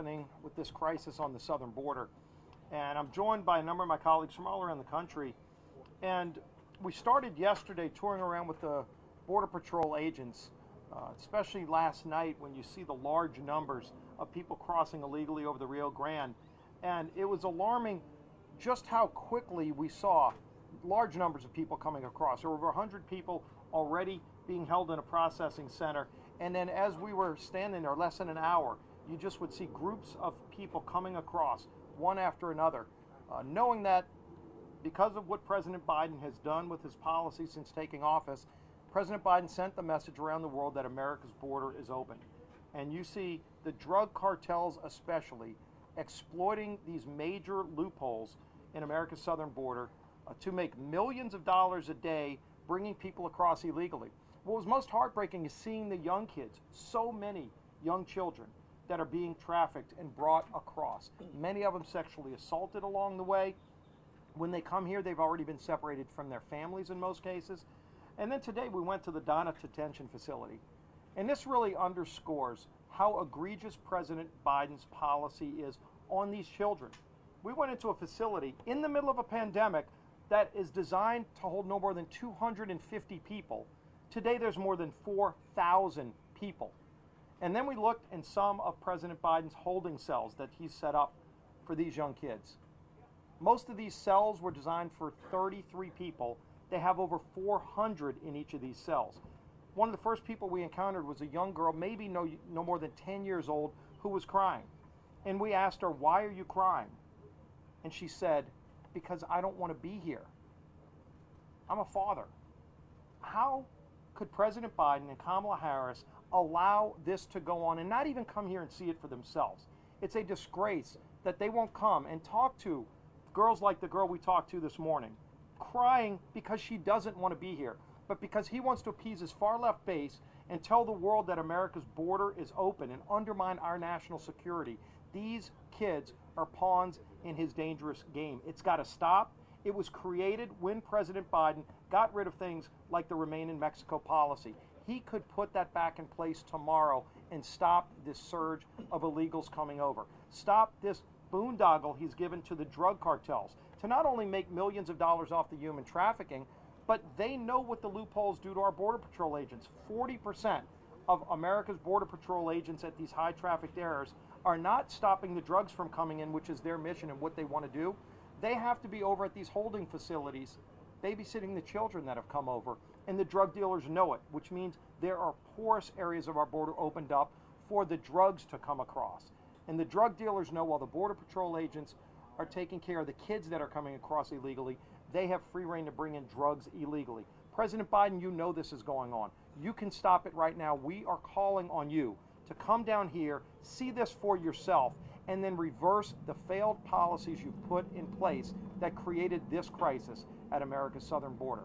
happening with this crisis on the southern border. And I'm joined by a number of my colleagues from all around the country. And we started yesterday touring around with the Border Patrol agents, especially last night when you see the large numbers of people crossing illegally over the Rio Grande. And it was alarming just how quickly we saw large numbers of people coming across. There were over 100 people already being held in a processing center. And then as we were standing there less than an hour, you just would see groups of people coming across one after another, knowing that because of what President Biden has done with his policy since taking office, President Biden sent the message around the world that America's border is open. And you see the drug cartels especially exploiting these major loopholes in America's southern border to make millions of dollars a day bringing people across illegally. What was most heartbreaking is seeing the young kids, so many young children that are being trafficked and brought across. Many of them sexually assaulted along the way. When they come here, they've already been separated from their families in most cases. And then today we went to the Donna Detention Facility. And this really underscores how egregious President Biden's policy is on these children. We went into a facility in the middle of a pandemic that is designed to hold no more than 250 people. Today there's more than 4,000 people. And then we looked in some of President Biden's holding cells that he set up for these young kids. Most of these cells were designed for 33 people. They have over 400 in each of these cells. One of the first people we encountered was a young girl, maybe no more than 10 years old, who was crying. And we asked her, "Why are you crying?" And she said, "Because I don't want to be here. I'm a father." How could President Biden and Kamala Harris allow this to go on and not even come here and see it for themselves? It's a disgrace that they won't come and talk to girls like the girl we talked to this morning, crying because she doesn't want to be here, but because he wants to appease his far-left base and tell the world that America's border is open and undermine our national security. These kids are pawns in his dangerous game. It's got to stop. It was created when President Biden got rid of things like the Remain in Mexico policy. He could put that back in place tomorrow and stop this surge of illegals coming over. Stop this boondoggle he's given to the drug cartels to not only make millions of dollars off the human trafficking, but they know what the loopholes do to our Border Patrol agents. 40% of America's Border Patrol agents at these high trafficked areas are not stopping the drugs from coming in, which is their mission and what they want to do. They have to be over at these holding facilities babysitting the children that have come over, and the drug dealers know it, which means there are porous areas of our border opened up for the drugs to come across. And the drug dealers know while the Border Patrol agents are taking care of the kids that are coming across illegally, they have free reign to bring in drugs illegally. President Biden, you know this is going on. You can stop it right now. We are calling on you to come down here, see this for yourself, and then reverse the failed policies you put in place that created this crisis at America's southern border.